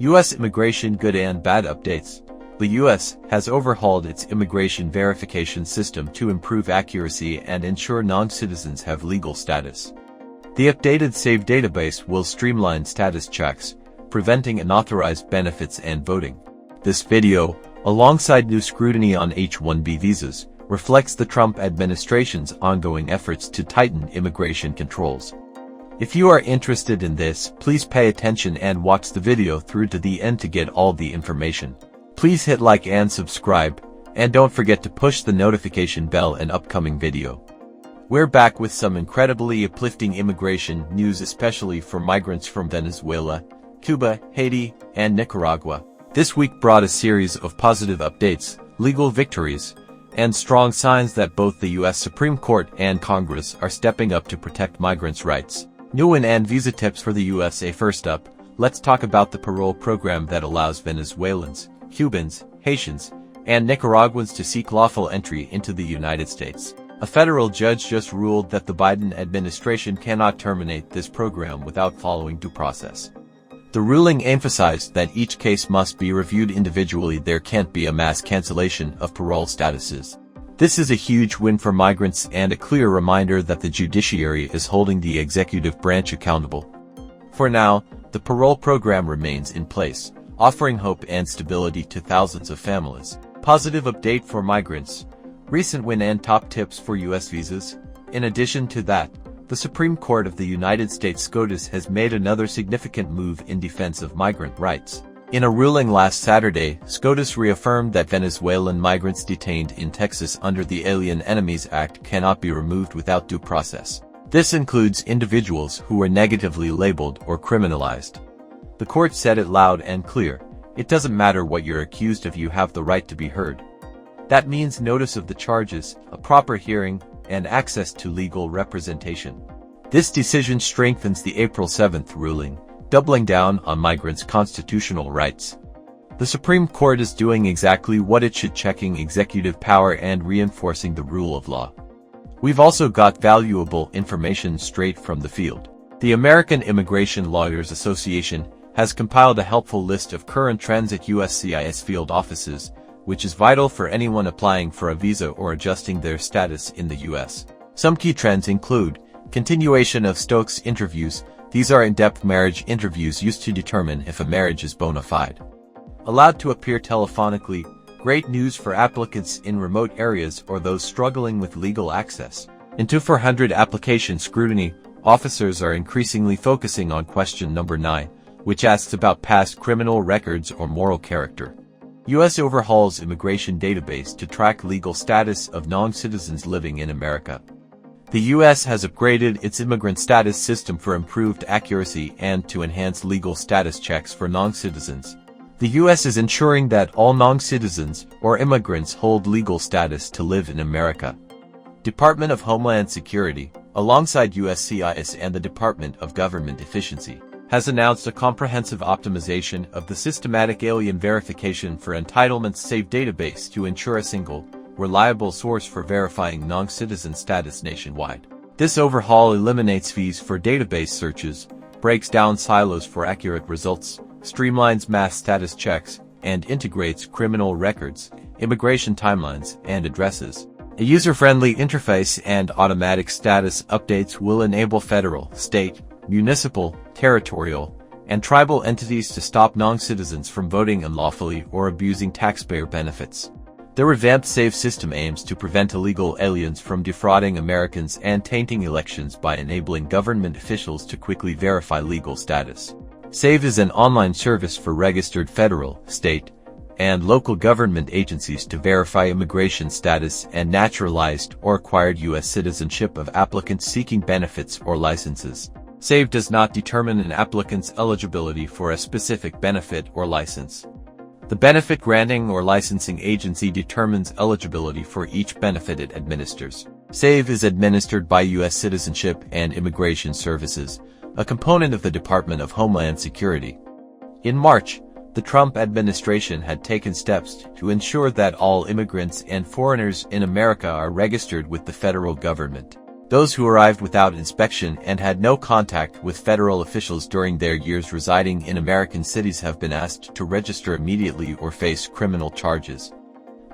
U.S. immigration good and bad updates. The U.S. has overhauled its immigration verification system to improve accuracy and ensure non-citizens have legal status. The updated SAVE database will streamline status checks, preventing unauthorized benefits and voting. This video, alongside new scrutiny on H1B visas, reflects the Trump administration's ongoing efforts to tighten immigration controls. If you are interested in this, please pay attention and watch the video through to the end to get all the information. Please hit like and subscribe, and don't forget to push the notification bell in upcoming video. We're back with some incredibly uplifting immigration news, especially for migrants from Venezuela, Cuba, Haiti, and Nicaragua. This week brought a series of positive updates, legal victories, and strong signs that both the U.S. Supreme Court and Congress are stepping up to protect migrants' rights. New and visa tips for the USA. First up, let's talk about the Parole program that allows Venezuelans, Cubans, Haitians, and Nicaraguans to seek lawful entry into the United States. A federal judge just ruled that the Biden administration cannot terminate this program without following due process. The ruling emphasized that each case must be reviewed individually. There can't be a mass cancellation of parole statuses. This is a huge win for migrants and a clear reminder that the judiciary is holding the executive branch accountable. For now, the parole program remains in place, offering hope and stability to thousands of families. Positive update for migrants. Recent win and top tips for U.S. visas. In addition to that, the Supreme Court of the United States (SCOTUS) has made another significant move in defense of migrant rights. In a ruling last Saturday, SCOTUS reaffirmed that Venezuelan migrants detained in Texas under the Alien Enemies Act cannot be removed without due process. This includes individuals who were negatively labeled or criminalized. The court said it loud and clear: it doesn't matter what you're accused of, you have the right to be heard. That means notice of the charges, a proper hearing, and access to legal representation. This decision strengthens the April 7th ruling, doubling down on migrants' constitutional rights. The Supreme Court is doing exactly what it should, checking executive power and reinforcing the rule of law. We've also got valuable information straight from the field. The American Immigration Lawyers Association has compiled a helpful list of current trends at USCIS field offices, which is vital for anyone applying for a visa or adjusting their status in the U.S. Some key trends include continuation of Stokes interviews. These are in-depth marriage interviews used to determine if a marriage is bona fide. Allowed to appear telephonically, great news for applicants in remote areas or those struggling with legal access. Into 400 application scrutiny, officers are increasingly focusing on question number 9, which asks about past criminal records or moral character. U.S. overhauls immigration database to track legal status of non-citizens living in America. The U.S. has upgraded its immigrant status system for improved accuracy and to enhance legal status checks for non-citizens. The U.S. is ensuring that all non-citizens or immigrants hold legal status to live in America. Department of Homeland Security, alongside USCIS and the Department of Government Efficiency, has announced a comprehensive optimization of the systematic alien verification for entitlements SAVE database to ensure a single, reliable source for verifying non-citizen status nationwide. This overhaul eliminates fees for database searches, breaks down silos for accurate results, streamlines mass status checks, and integrates criminal records, immigration timelines, and addresses. A user-friendly interface and automatic status updates will enable federal, state, municipal, territorial, and tribal entities to stop non-citizens from voting unlawfully or abusing taxpayer benefits. The revamped SAVE system aims to prevent illegal aliens from defrauding Americans and tainting elections by enabling government officials to quickly verify legal status. SAVE is an online service for registered federal, state, and local government agencies to verify immigration status and naturalized or acquired U.S. citizenship of applicants seeking benefits or licenses. SAVE does not determine an applicant's eligibility for a specific benefit or license. The benefit granting or licensing agency determines eligibility for each benefit it administers. SAVE is administered by U.S. Citizenship and Immigration Services, a component of the Department of Homeland Security. In March, the Trump administration had taken steps to ensure that all immigrants and foreigners in America are registered with the federal government. Those who arrived without inspection and had no contact with federal officials during their years residing in American cities have been asked to register immediately or face criminal charges.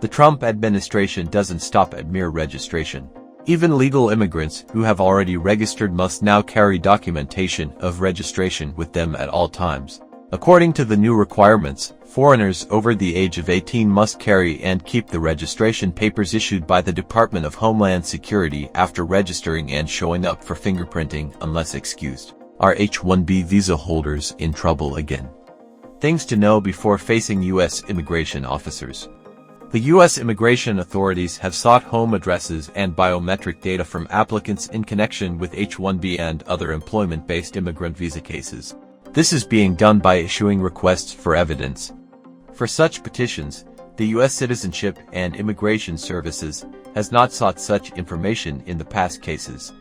The Trump administration doesn't stop at mere registration. Even legal immigrants who have already registered must now carry documentation of registration with them at all times. According to the new requirements, foreigners over the age of 18 must carry and keep the registration papers issued by the Department of Homeland Security after registering and showing up for fingerprinting unless excused. Are H1B visa holders in trouble again? Things to know before facing U.S. immigration officers. The U.S. immigration authorities have sought home addresses and biometric data from applicants in connection with H1B and other employment-based immigrant visa cases. This is being done by issuing requests for evidence. For such petitions, the U.S. Citizenship and Immigration Services has not sought such information in the past cases.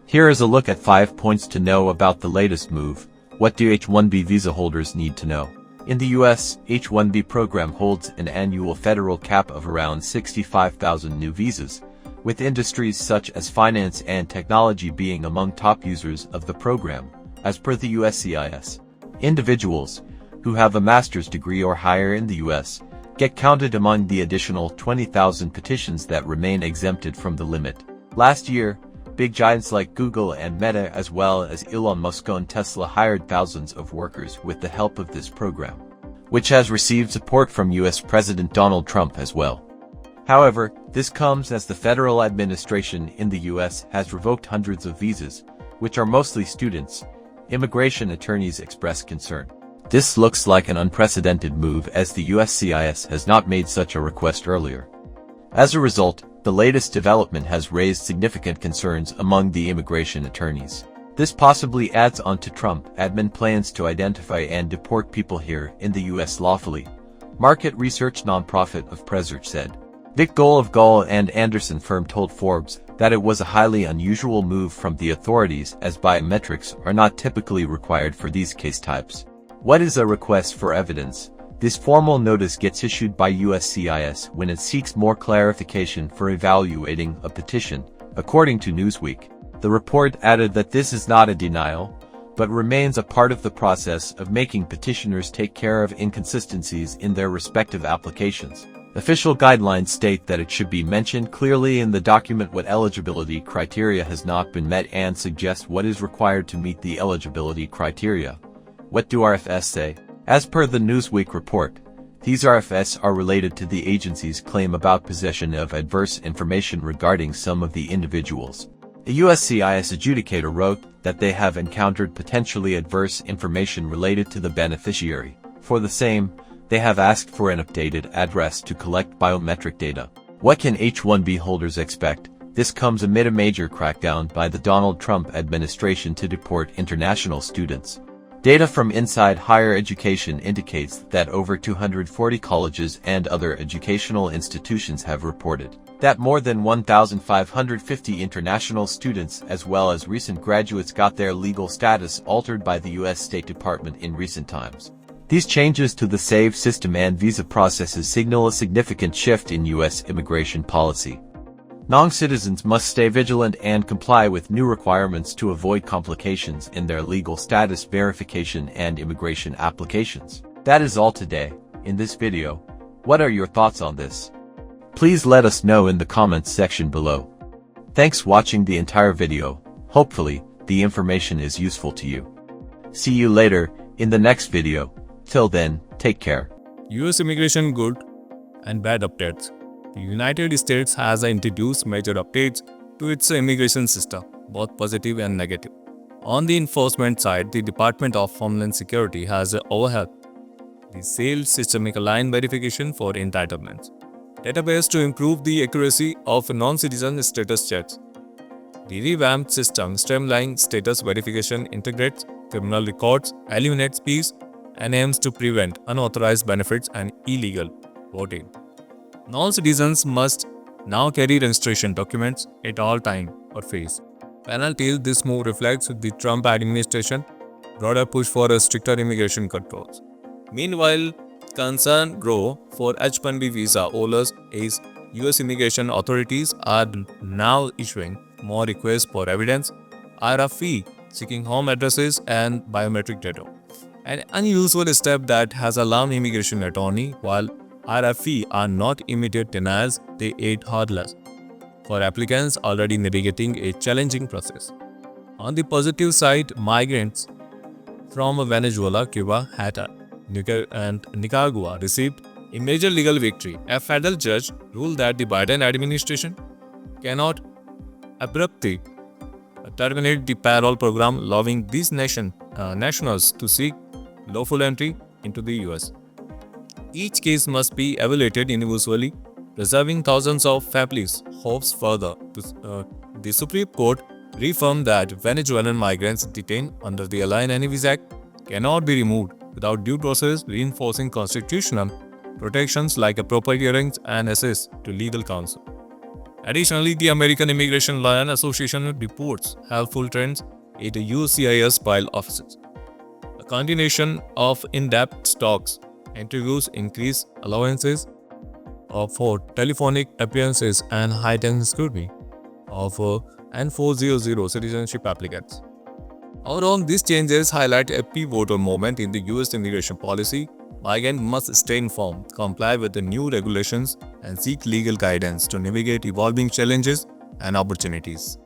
Here is a look at 5 points to know about the latest move. What do H1B visa holders need to know? In the U.S., H1B program holds an annual federal cap of around 65,000 new visas, with industries such as finance and technology being among top users of the program, as per the USCIS. Individuals who have a master's degree or higher in the U.S. get counted among the additional 20,000 petitions that remain exempted from the limit. Last year, big giants like Google and Meta as well as Elon Musk and Tesla hired thousands of workers with the help of this program, which has received support from U.S. President Donald Trump as well. However, this comes as the federal administration in the U.S. has revoked hundreds of visas, which are mostly students. Immigration attorneys express concern. This looks like an unprecedented move as the USCIS has not made such a request earlier. As a result, the latest development has raised significant concerns among the immigration attorneys. This possibly adds on to Trump admin plans to identify and deport people here in the U.S. lawfully. Market research nonprofit of Research said. Dick Gohl of Gohl and Anderson firm told Forbes that it was a highly unusual move from the authorities as biometrics are not typically required for these case types. What is a request for evidence? This formal notice gets issued by USCIS when it seeks more clarification for evaluating a petition, according to Newsweek. The report added that this is not a denial, but remains a part of the process of making petitioners take care of inconsistencies in their respective applications. Official guidelines state that it should be mentioned clearly in the document what eligibility criteria has not been met and suggest what is required to meet the eligibility criteria. What do RFS say? As per the Newsweek report, these RFS are related to the agency's claim about possession of adverse information regarding some of the individuals. A USCIS adjudicator wrote that they have encountered potentially adverse information related to the beneficiary. For the same, they have asked for an updated address to collect biometric data. What can H1B holders expect? This comes amid a major crackdown by the Donald Trump administration to deport international students. Data from Inside Higher Education indicates that over 240 colleges and other educational institutions have reported that more than 1,550 international students as well as recent graduates got their legal status altered by the U.S. State Department in recent times. These changes to the SAVE system and visa processes signal a significant shift in U.S. immigration policy. Non-citizens must stay vigilant and comply with new requirements to avoid complications in their legal status verification and immigration applications. That is all today. In this video, what are your thoughts on this? Please let us know in the comments section below. Thanks for watching the entire video. Hopefully, the information is useful to you. See you later in the next video. Till then, take care. US immigration good and bad updates. The United States has introduced major updates to its immigration system, both positive and negative. On the enforcement side, the Department of Homeland Security has overhauled the sales systemic line verification for entitlements database to improve the accuracy of non-citizen status checks. The revamped system streamlines status verification, integrates criminal records, eliminates fees, and aims to prevent unauthorized benefits and illegal voting. Non-citizens must now carry registration documents at all times or face penalties. This move reflects the Trump administration broader push for stricter immigration controls. Meanwhile, concern grow for H1B visa holders as U.S. immigration authorities are now issuing more requests for evidence, RFE, seeking home addresses and biometric data. An unusual step that has alarmed immigration attorney. While RFE are not immediate denials, they aid hurdlers for applicants already navigating a challenging process. On the positive side, migrants from Venezuela, Cuba, Haiti, and Nicaragua received a major legal victory. A federal judge ruled that the Biden administration cannot abruptly terminate the parole program, allowing these nationals to seek lawful entry into the US. Each case must be evaluated individually, preserving thousands of families' hopes further. The Supreme Court reaffirmed that Venezuelan migrants detained under the Alien Enemies Act cannot be removed without due process, reinforcing constitutional protections like appropriate hearings and access to legal counsel. Additionally, the American Immigration Law Association reports helpful trends at the USCIS file offices. A continuation of in-depth talks, interviews, increased allowances for telephonic appearances and heightened scrutiny of N400 citizenship applicants. Overall, these changes highlight a pivotal moment in the US immigration policy. Migrants must stay informed, comply with the new regulations, and seek legal guidance to navigate evolving challenges and opportunities.